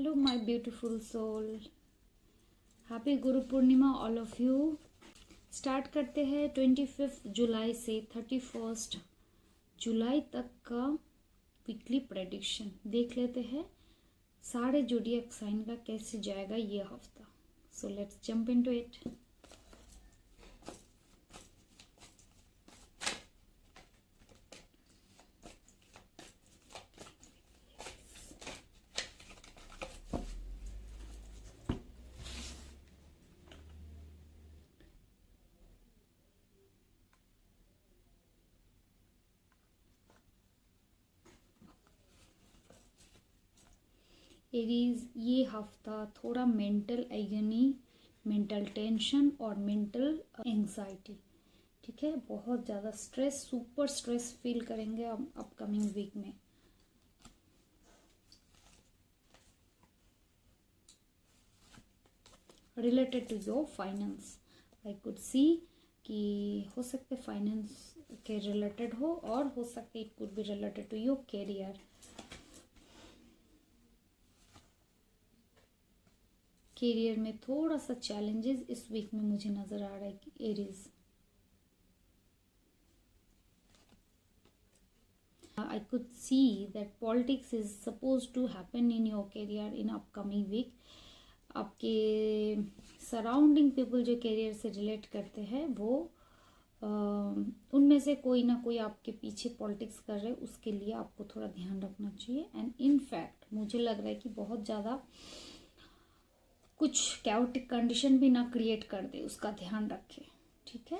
Hello my beautiful soul, happy Guru Purnima all of you. Start करते हैं 25 जुलाई से 31 जुलाई तक का वीकली प्रेडिक्शन। देख लेते हैं सारे ज़ोडिएक साइन का कैसे जाएगा ये हफ्ता। So let's jump into it. Aries, ये हफ्ता थोड़ा मेंटल एगनी, मेंटल टेंशन और मेंटल एंजाइटी, ठीक है, बहुत ज़्यादा स्ट्रेस, सुपर स्ट्रेस फील करेंगे अपकमिंग वीक में। Related to your finance, I could see कि हो सकते फाइनेंस के रिलेटेड हो और हो सकते it could be related to your career. Career में थोड़ा सा चैलेंजेस इस वीक में मुझे नजर आ रहा है कि Aries. I could see that politics is supposed to happen in your career in upcoming week. आपके सराउंडिंग पीपल जो कैरियर से रिलेट करते हैं वो उनमें से कोई ना कोई आपके पीछे पॉलिटिक्स कर रहे हैं, उसके लिए आपको थोड़ा ध्यान रखना चाहिए। एंड इनफैक्ट मुझे लग रहा है कि बहुत ज़्यादा कुछ कैओटिक कंडीशन भी ना क्रिएट कर दे, उसका ध्यान रखें, ठीक है।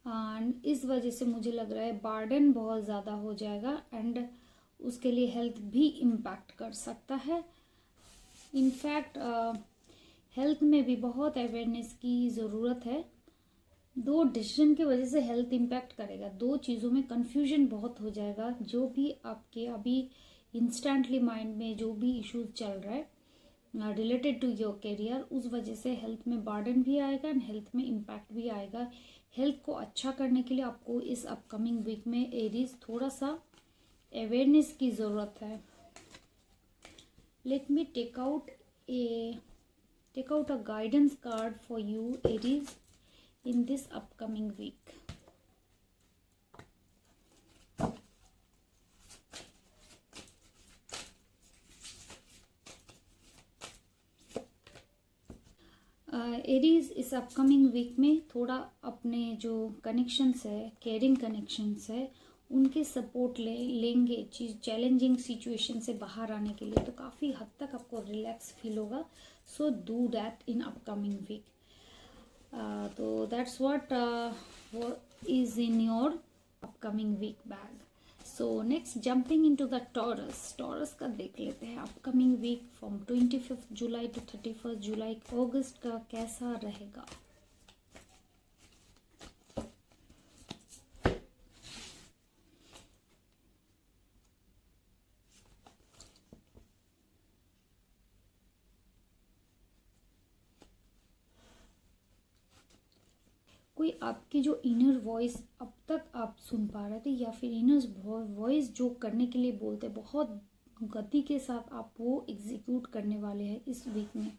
एंड इस वजह से मुझे लग रहा है बर्डन बहुत ज़्यादा हो जाएगा एंड उसके लिए हेल्थ भी इम्पैक्ट कर सकता है। इनफैक्ट हेल्थ में भी बहुत अवेयरनेस की ज़रूरत है। दो डिसीजन की वजह से हेल्थ इम्पैक्ट करेगा, दो चीज़ों में कंफ्यूजन बहुत हो जाएगा। जो भी आपके अभी इंस्टेंटली माइंड में जो भी इश्यूज चल रहा है रिलेटेड टू योर कैरियर, उस वजह से हेल्थ में बर्डन भी आएगा एंड हेल्थ में इम्पैक्ट भी आएगा। हेल्थ को अच्छा करने के लिए आपको इस अपकमिंग वीक में एरीज थोड़ा सा अवेयरनेस की ज़रूरत है। Let me take out a guidance card for you Aries in this upcoming week. Aries इस अपकमिंग वीक में थोड़ा अपने जो कनेक्शंस है, केयरिंग कनेक्शंस है, उनके सपोर्ट लेंगे चीज़ चैलेंजिंग सिचुएशन से बाहर आने के लिए, तो काफ़ी हद तक आपको रिलैक्स फील होगा। So do that in upcoming week. तो that's what is in your upcoming week bag. So next jumping into the Taurus का देख लेते हैं upcoming week from 25 July to 31 July अगस्त का कैसा रहेगा। कोई आपकी जो इनर वॉइस अब तक आप सुन पा रहे थे या फिर इनर वॉइस जो करने के लिए बोलते, बहुत गति के साथ आप वो एग्जीक्यूट करने वाले हैं इस वीक में,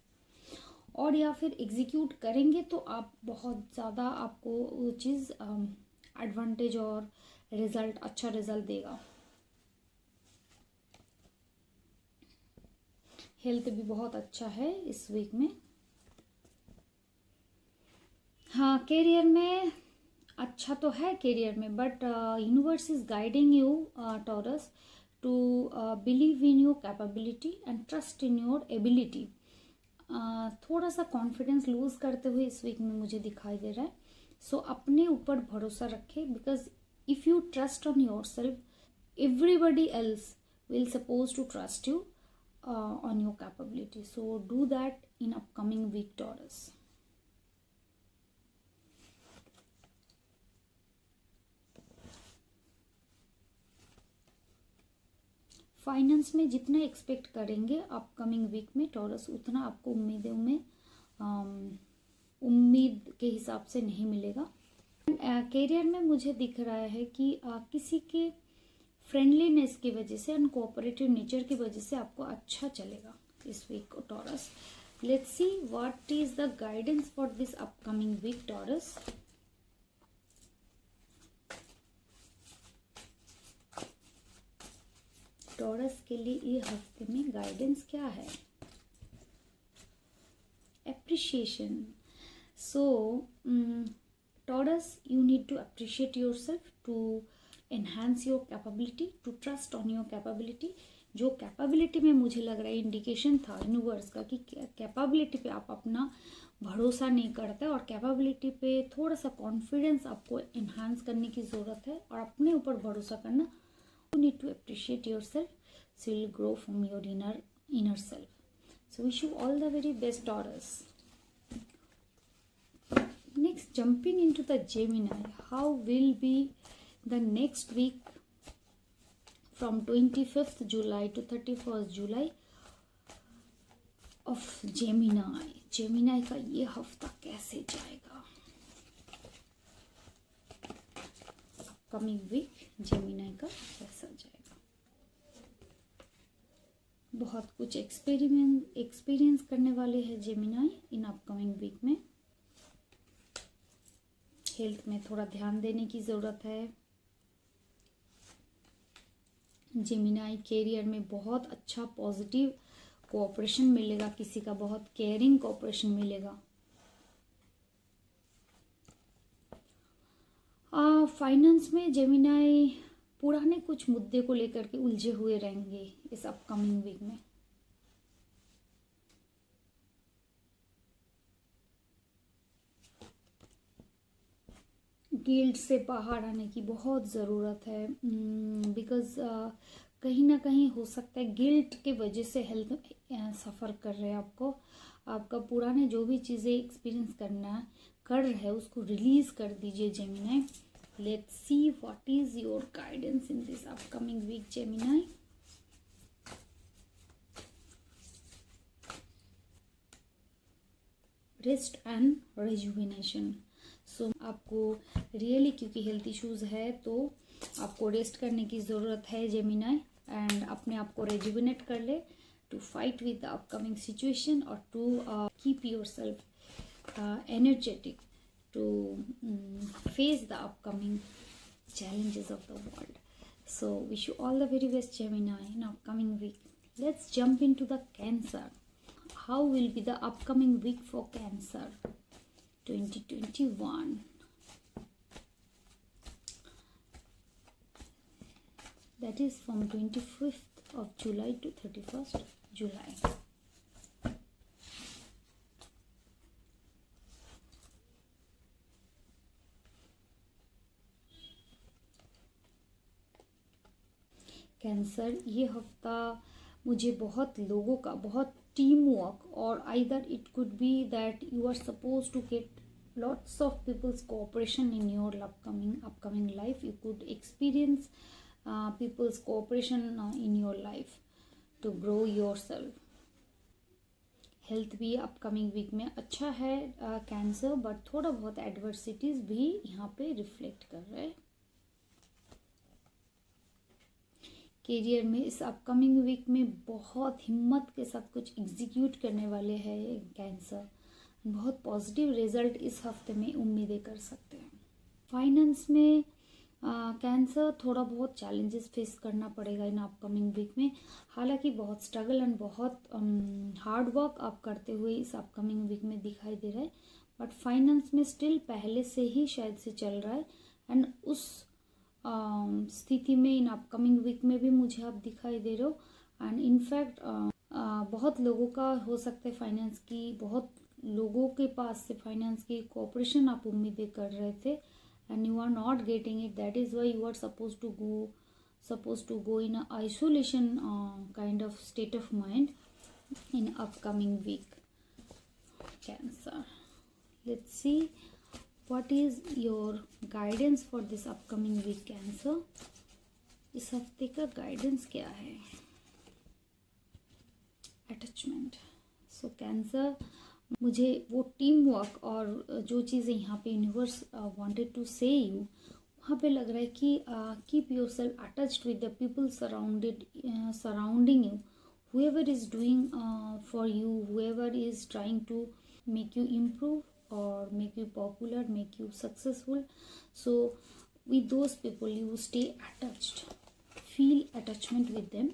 और या फिर एग्जीक्यूट करेंगे तो आप बहुत ज़्यादा आपको वो चीज़ एडवांटेज और रिजल्ट, अच्छा रिजल्ट देगा। हेल्थ भी बहुत अच्छा है इस वीक में। हाँ, कैरियर में अच्छा तो है कैरियर में, but universe is guiding you Taurus to believe in your capability and trust in your ability. थोड़ा सा कॉन्फिडेंस लूज करते हुए इस वीक में मुझे दिखाई दे रहा है। सो अपने ऊपर भरोसा रखें, because if you trust on your self everybody else will suppose to trust you on your capability. So do that in upcoming week Taurus. Finance में जितना एक्सपेक्ट करेंगे अपकमिंग वीक में टॉरस, उतना आपको उम्मीदों में उम्मीद के हिसाब से नहीं मिलेगा। करियर में मुझे दिख रहा है कि किसी के फ्रेंडलीनेस की वजह से एंड कोऑपरेटिव नेचर की वजह से आपको अच्छा चलेगा इस वीक को Taurus. Let's see what is the guidance for this upcoming week Taurus. Taurus के लिए ये हफ्ते में गाइडेंस क्या है? Appreciation. So Taurus, you need to appreciate yourself, to enhance your capability, to trust on your capability. जो capability में मुझे लग रहा है इंडिकेशन था यूनिवर्स का कि कैपेबिलिटी पे आप अपना भरोसा नहीं करते और कैपेबिलिटी पे थोड़ा सा कॉन्फिडेंस आपको इन्हांस करने की ज़रूरत है और अपने ऊपर भरोसा करना। You need to appreciate your self, so will grow from your inner self. So wish you all the very best Taurus. Next, jumping into the Gemini, how will be the next week from 25th July to 31st July of Gemini? Gemini का ये हफ्ता कैसे जाएगा? Upcoming week Gemini का कैसा जाएगा? बहुत कुछ एक्सपीरियंस करने वाले हैं Gemini इन अपकमिंग वीक में। हेल्थ में थोड़ा ध्यान देने की ज़रूरत है। जेमिनाई कैरियर में बहुत अच्छा पॉजिटिव कोऑपरेशन मिलेगा, किसी का बहुत केयरिंग कोऑपरेशन मिलेगा। फाइनेंस में जेमिनाई पुराने कुछ मुद्दे को लेकर के उलझे हुए रहेंगे इस अपकमिंग वीक में। गिल्ट से बाहर आने की बहुत ज़रूरत है, बिकॉज़ कहीं ना कहीं हो सकता है गिल्ट के वजह से हेल्थ सफ़र कर रहे हैं आपका पुराने जो भी चीज़ें एक्सपीरियंस कर रहे हैं उसको रिलीज़ कर दीजिए Gemini. Let's see what is your guidance in this upcoming week Gemini. Rest and rejuvenation. So आपको रियली क्योंकि हेल्थ इश्यूज है तो आपको रेस्ट करने की ज़रूरत है जेमिनाई, एंड अपने आप को रेजुविनेट कर ले to fight with the upcoming situation और to keep yourself energetic to face the upcoming challenges of the world. So wish you all the very best Gemini in upcoming week. Let's jump into the Cancer. How will be the upcoming week for Cancer 2021? That is from 25th of July to 31st July. Cancer, ये हफ्ता मुझे बहुत लोगों का बहुत team work और either it could be that you are suppose to get lots of people's cooperation in your upcoming life. You could experience people's cooperation in your life to grow yourself. Health भी upcoming week में अच्छा है cancer, but थोड़ा बहुत adversities भी यहाँ पे reflect कर रहे हैं। कैरियर में इस अपकमिंग वीक में बहुत हिम्मत के साथ कुछ एग्जीक्यूट करने वाले हैं कैंसर, बहुत पॉजिटिव रिजल्ट इस हफ्ते में उम्मीदें कर सकते हैं। फाइनेंस में कैंसर थोड़ा बहुत चैलेंजेस फेस करना पड़ेगा इन अपकमिंग वीक में, हालांकि बहुत स्ट्रगल एंड बहुत हार्ड वर्क आप करते हुए इस अपकमिंग वीक में दिखाई दे रहा है, बट फाइनेंस में स्टिल पहले से ही शायद से चल रहा है एंड उस स्थिति में इन अपकमिंग वीक में भी मुझे आप दिखाई दे रहे हो। एंड इनफैक्ट बहुत लोगों का हो सकता है फाइनेंस की, बहुत लोगों के पास से फाइनेंस की कोऑपरेशन आप उम्मीदें कर रहे थे and you are not getting it, that is why you are suppose to go in isolation kind of state of mind in upcoming week cancer. Let's see what is your guidance for this upcoming week cancer. इस हफ्ते का guidance क्या है? Attachment. सो cancer, मुझे वो team work और जो चीज़ें यहाँ पे यूनिवर्स वांटेड टू से यू, वहाँ पे लग रहा है कि keep your self attached with the people surrounding you, whoever is doing for you, whoever is trying to make you improve or make you popular, make you successful. So with those people you stay attached, feel attachment with them,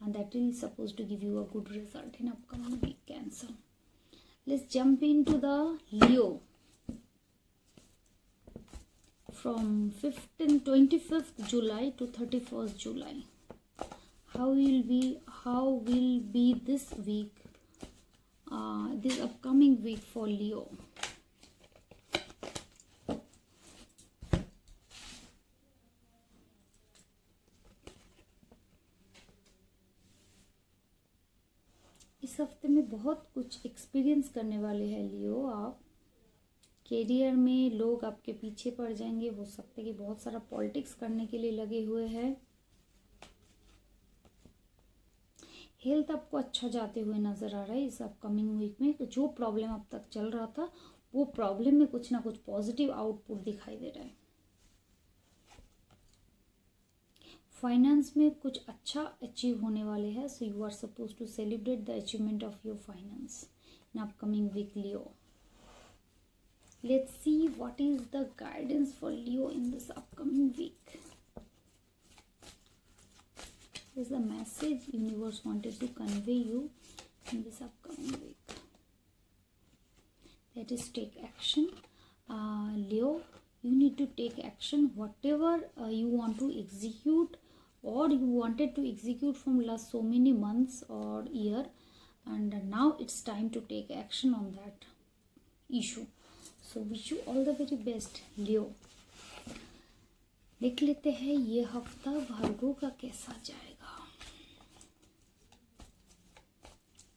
and that is supposed to give you a good result in upcoming week, Cancer. Let's jump into the Leo from 25th July to 31st July. How will be this week, this upcoming week for Leo? इस हफ्ते में बहुत कुछ experience करने वाले हैं लियो आप। Career में लोग आपके पीछे पड़ जाएंगे, हो सकता है कि बहुत सारा पॉलिटिक्स करने के लिए लगे हुए हैं। हेल्थ आपको अच्छा जाते हुए नज़र आ रहा है इस अपकमिंग वीक में। जो प्रॉब्लम अब तक चल रहा था वो प्रॉब्लम में कुछ ना कुछ पॉजिटिव आउटपुट दिखाई दे रहा है। फाइनेंस में कुछ अच्छा अचीव होने वाले हैं, so you are suppose to celebrate the achievement of your finance in upcoming week Leo. Let's see what is the guidance for Leo in this upcoming week. Is the message universe wanted to convey you in this upcoming week? That is, take action. Leo, you need to take action. Whatever you want to execute or you wanted to execute from last so many months or year, and now it's time to take action on that issue. So wish you all the very best, Leo. देख लेते हैं ये हफ्ता भार्गो का कैसा जाएगा।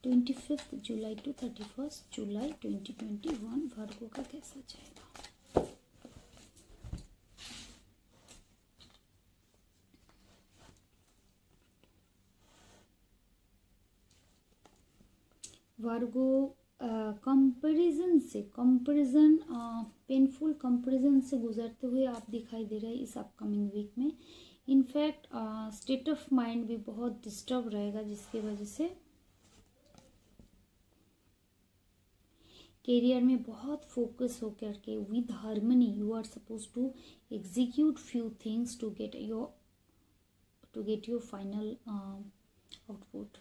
25th July to 31st जुलाई 2021 भार्गो का कैसा जाएगा। भार्गो कंपैरिजन पेनफुल कंपैरिजन से गुजरते हुए आप दिखाई दे रहे हैं इस अपकमिंग वीक में। इनफैक्ट स्टेट ऑफ माइंड भी बहुत डिस्टर्ब रहेगा, जिसकी वजह से कैरियर में बहुत फोकस होकर के with harmony you are suppose to execute few things to get your final output.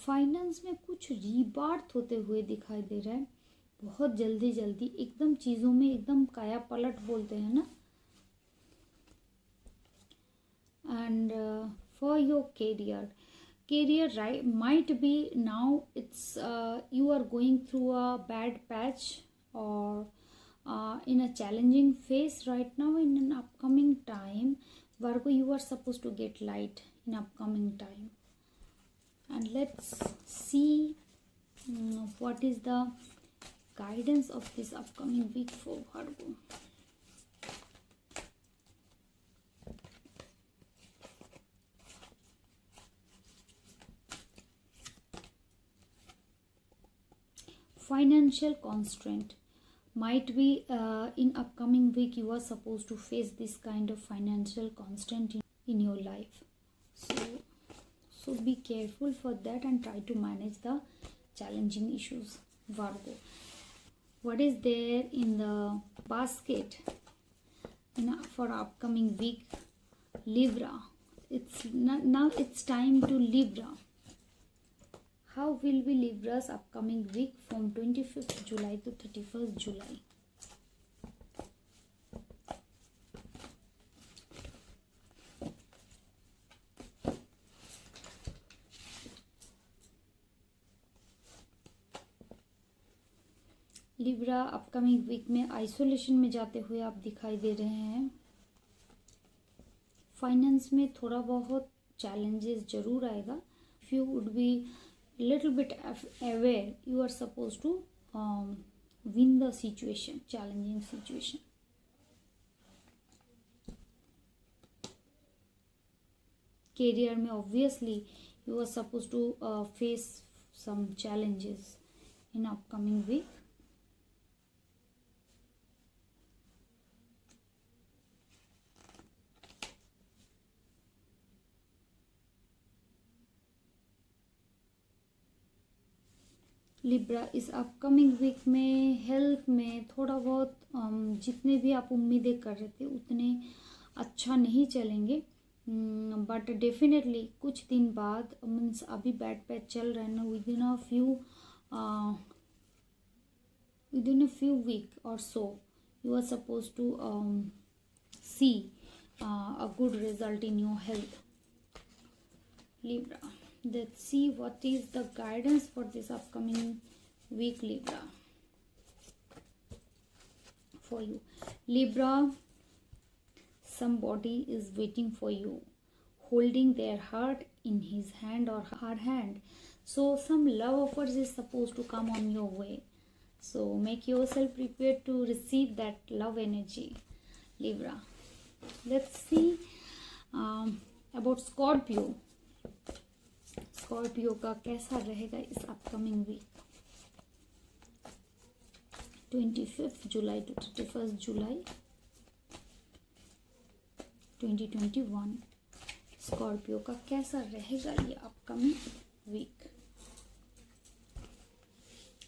Finance में कुछ रीबार्थ होते हुए दिखाई दे रहा है, बहुत जल्दी एकदम चीज़ों में एकदम काया पलट बोलते हैं ना। And for your career right might be now it's you are going through a bad patch or in a challenging phase right now. In an upcoming time, Virgo, you are supposed to get light in upcoming time. And let's see what is the guidance of this upcoming week for Virgo. Financial constraint might be in upcoming week. You are supposed to face this kind of financial constraint in your life, so be careful for that and try to manage the challenging issues, Virgo. What is there in the basket for upcoming week, Libra? Now it's time to Libra. How will be Libra's upcoming week from 25th July to 31st July? Libra upcoming week में isolation में जाते हुए आप दिखाई दे रहे हैं। Finance में थोड़ा बहुत चैलेंजेस जरूर आएगा। If you would be little bit aware, you are supposed to win the situation, challenging situation. Career में obviously you are supposed to face some challenges in upcoming week. Libra, इस upcoming week में health में थोड़ा बहुत जितने भी आप उम्मीदें कर रहे थे उतने अच्छा नहीं चलेंगे, बट डेफिनेटली कुछ दिन बाद मीन्स अभी बैड पैच चल रहा है ना, within a few week or so you are supposed to see a good result in your health. Libra, let's see what is the guidance for this upcoming week, Libra, for you. Libra, somebody is waiting for you, holding their heart in his hand or her hand. So some love offers is supposed to come on your way, so make yourself prepared to receive that love energy, Libra. Let's see about Scorpio. Scorpio का कैसा रहेगा इस upcoming week, 25 July to 31 July 2021 Scorpio का कैसा रहेगा ये upcoming week.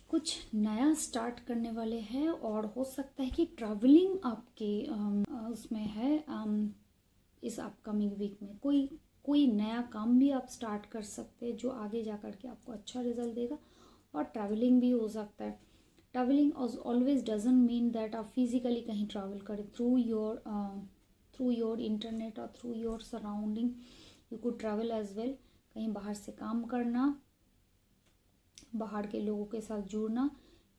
कुछ नया स्टार्ट करने वाले हैं और हो सकता है कि ट्रैवलिंग आपके उसमें है इस अपकमिंग वीक में। कोई नया काम भी आप स्टार्ट कर सकते हैं जो आगे जा कर के आपको अच्छा रिजल्ट देगा, और ट्रैवलिंग भी हो सकता है। Travelling always doesn't mean that आप फिजिकली कहीं ट्रैवल करें, थ्रू योर इंटरनेट और through your surrounding you could travel as well. कहीं बाहर से काम करना, बाहर के लोगों के साथ जुड़ना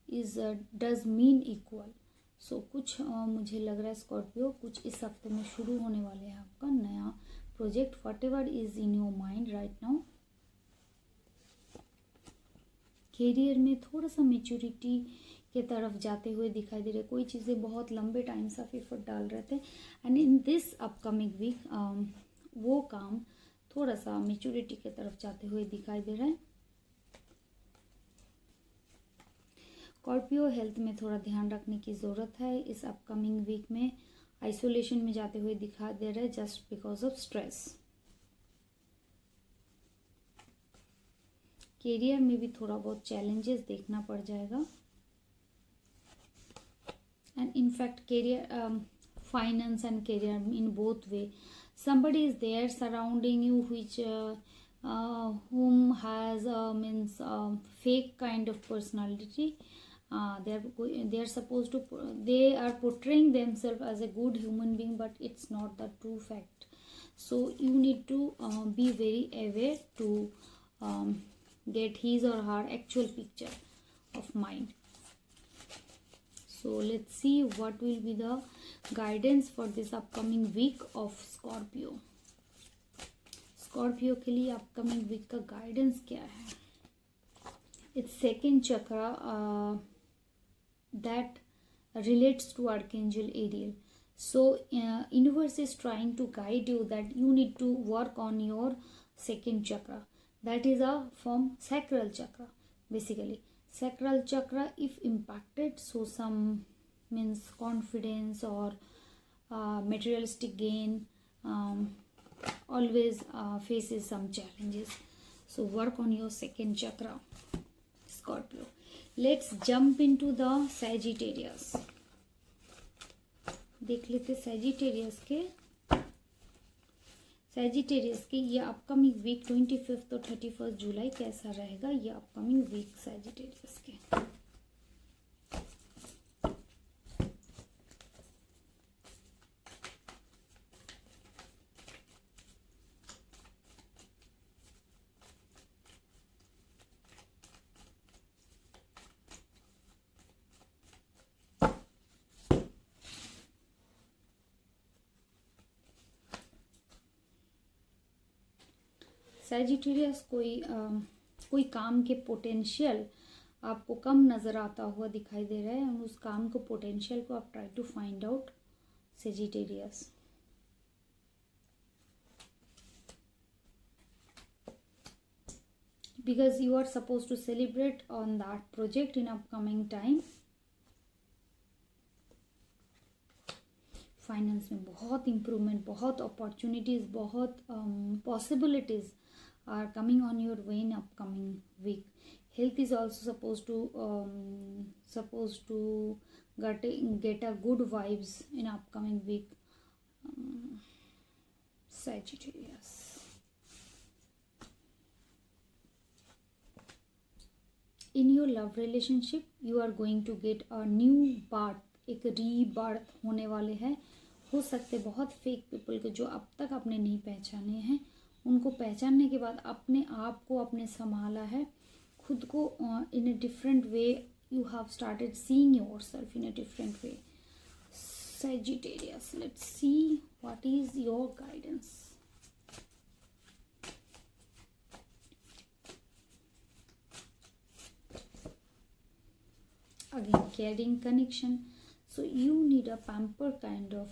इज डज मीन इक्वल। सो कुछ मुझे लग रहा है स्कॉर्पियो कुछ इस हफ्ते में शुरू होने वाले हैं आपका नया project, whatever is in your mind right now. Career में थोड़ा सा मेच्योरिटी के तरफ जाते हुए दिखाई दे रहे, कोई चीज़ें बहुत लंबे टाइम से आप एफर्ट डाल रहे थे, and in this upcoming week वो काम थोड़ा सा मेच्योरिटी के तरफ जाते हुए दिखाई दे रहा है। स्कॉर्पियो, हेल्थ में थोड़ा ध्यान रखने की ज़रूरत है इस अपकमिंग वीक में। आइसोलेशन में जाते हुए दिखा दे रहे हैं just because of stress. Career में भी थोड़ा बहुत चैलेंजेस देखना पड़ जाएगा, and in fact career finance and career in both way somebody is there surrounding you which whom has means fake kind of personality. They are supposed to, they are portraying themselves as a good human being, but it's not the true fact. So you need to be very aware to get his or her actual picture of mind. So let's see what will be the guidance for this upcoming week of Scorpio. Scorpio के लिए upcoming week का guidance क्या है? It's second chakra that relates to Archangel Ariel. So universe is trying to guide you that you need to work on your second chakra. That is a from sacral chakra. Basically sacral chakra if impacted, so some means confidence or materialistic gain always faces some challenges. So work on your second chakra, Scorpio. Let's jump into the Sagittarius. देख लेते Sagittarius के ये upcoming week 25 तो 31 जुलाई कैसा रहेगा ये upcoming week Sagittarius के। Sagittarius कोई काम के पोटेंशियल आपको कम नज़र आता हुआ दिखाई दे रहा है, और उस काम को, पोटेंशियल को आप try to find out Sagittarius. Because you are supposed to celebrate on that project in upcoming time. Finance में बहुत इम्प्रूवमेंट, बहुत अपॉर्चुनिटीज़, बहुत possibilities are coming on your way in upcoming week. Health is also supposed to get a good vibes in upcoming week. Sagittarius. In your love relationship, you are going to get a new birth. एक rebirth होने वाले हैं. हो सकते बहुत fake people के जो अब तक आपने नहीं पहचाने हैं, उनको पहचानने के बाद अपने आप को आपने संभाला है, खुद को in a different way. You have started seeing yourself in a different way. Sagittarius, let's see what is your guidance. Again, caring connection. So you need a pamper kind of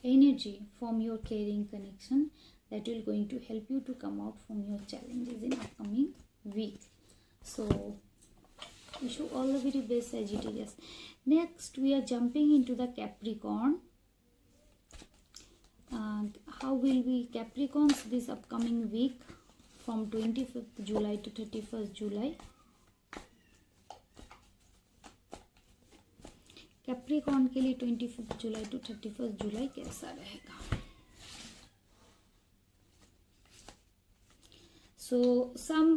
energy from your caring connection that will going to help you to come out from your challenges in upcoming week. So wish you all the very best, Sagittarius. Next, we are jumping into the Capricorn. How will be Capricorns this upcoming week from 25th July to 31st July? Capricorn के लिए 25 July to 31 जुलाई कैसा रहेगा? So some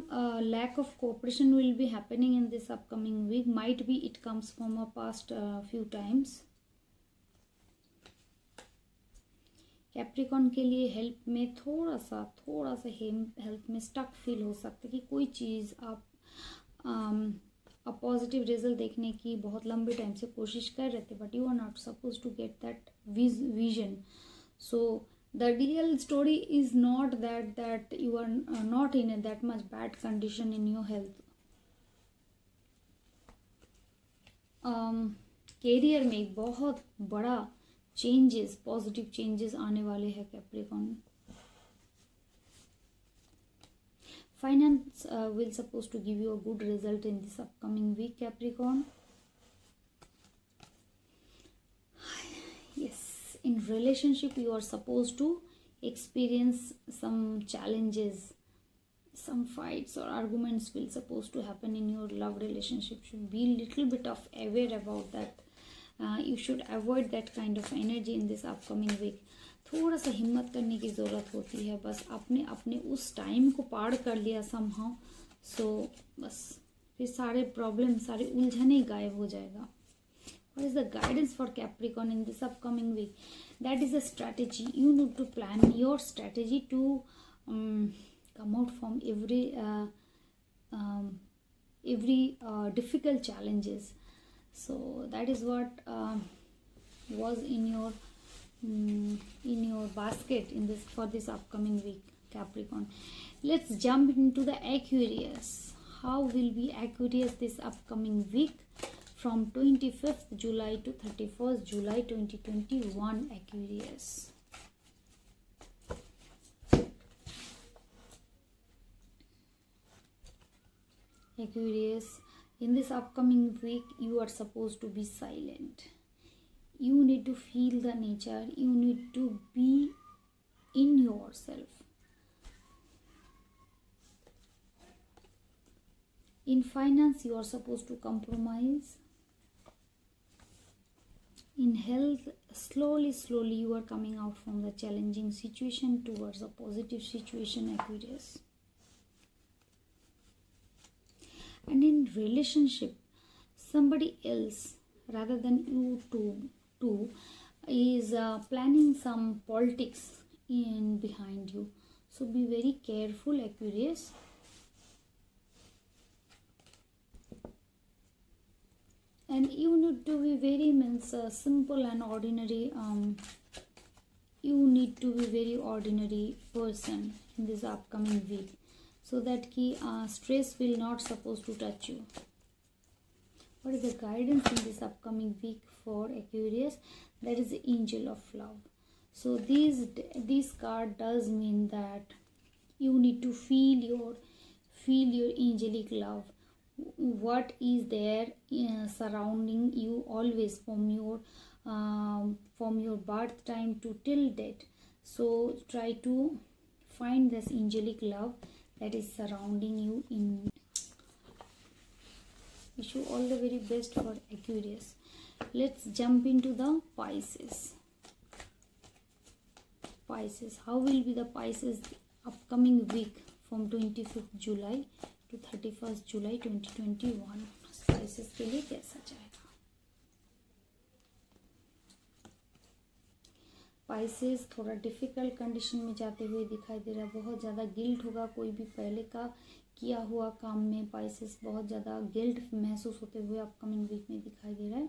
lack of cooperation will be happening in this upcoming week. Might be it comes from a past few times. Capricorn के लिए help में थोड़ा सा help में स्टक फील हो सकता है कि कोई चीज़ आप पॉजिटिव रिजल्ट देखने की बहुत लंबे टाइम से कोशिश कर रहे थे, but you are not suppose to get that vision. So the real story is not that you are not in that much bad condition in your health. Career में एक बहुत बड़ा चेंजेस, पॉजिटिव चेंजेस आने वाले हैं Capricorn. Finance will supposed to give you a good result in this upcoming week, Capricorn. Yes, in relationship you are supposed to experience some challenges, some fights or arguments will supposed to happen in your love relationship. Should be little bit of aware about that. You should avoid that kind of energy in this upcoming week. थोड़ा सा हिम्मत करने की ज़रूरत होती है. बस आपने अपने उस टाइम को पार कर लिया समहाउ, सो बस फिर सारे प्रॉब्लम, सारे उलझने गायब हो जाएगा. What is the guidance for Capricorn in this upcoming week? That is a strategy. You need to plan your strategy to come out from every difficult challenges. So that is what was in your basket in this for this upcoming week, Capricorn. Let's jump into the Aquarius. How will be Aquarius this upcoming week from 25th July to 31st July 2021? Aquarius. Aquarius, in this upcoming week you are supposed to be silent. You need to feel the nature. You need to be in yourself. In finance, you are supposed to compromise. In health, slowly you are coming out from the challenging situation towards a positive situation, Aquarius. And in relationship, somebody else rather than you two is planning some politics in behind you. So be very careful, Aquarius. And you need to be very simple and ordinary. You need to be very ordinary person in this upcoming week. so that ki stress will not supposed to touch you. What is the guidance in this upcoming week for Aquarius? That is the Angel of Love. So this card does mean that you need to feel your angelic love. What is there surrounding you always from your birth time to till date. So try to find this angelic love that is surrounding you. In wish you all the very best for Aquarius. Let's jump into the Pisces. How will be the Pisces upcoming week from 25th July to 31st July 2021? Pisces के लिए कैसा जाएगा? Pisces थोड़ा difficult condition में जाते हुए दिखाई दे रहा है. बहुत ज़्यादा गिल्ट होगा कोई भी पहले का किया हुआ काम में. Pisces बहुत ज़्यादा गिल्ट महसूस होते हुए अपकमिंग वीक में दिखाई दे रहा है.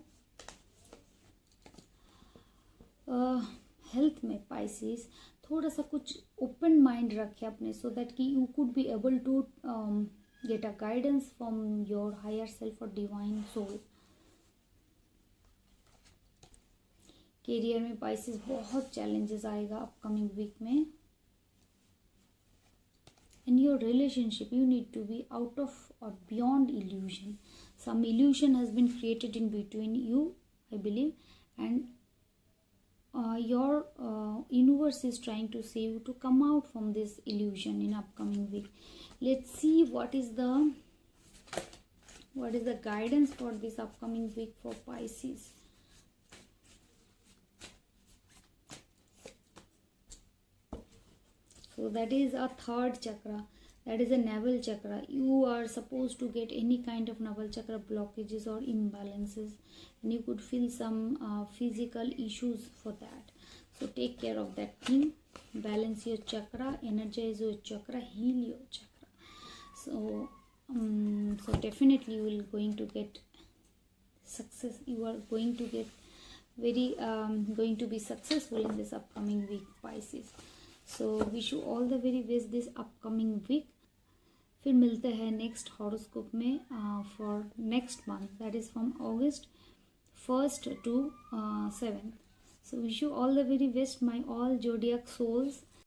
हेल्थ में Pisces थोड़ा सा कुछ ओपन माइंड रखे अपने, सो दैट कि you could be able to get a guidance from your higher self और डिवाइन सोल. करियर में Pisces बहुत चैलेंजेस आएगा अपकमिंग वीक में. In your relationship, you need to be out of or beyond illusion. Some illusion has been created in between you, I believe, and your universe is trying to say you to come out from this illusion in upcoming week. Let's see what is the guidance for this upcoming week for Pisces. So that is a third chakra. That is a navel chakra. You are supposed to get any kind of navel chakra blockages or imbalances, and you could feel some physical issues for that. So take care of that thing. Balance your chakra, energize your chakra, heal your chakra. So definitely you will going to get success. You are going to get very going to be successful in this upcoming week, Pisces. So wish you all the very best this upcoming week. फिर मिलते हैं next horoscope में for next month, that is from August 1st to 7th. So wish you all the very best, my all zodiac souls.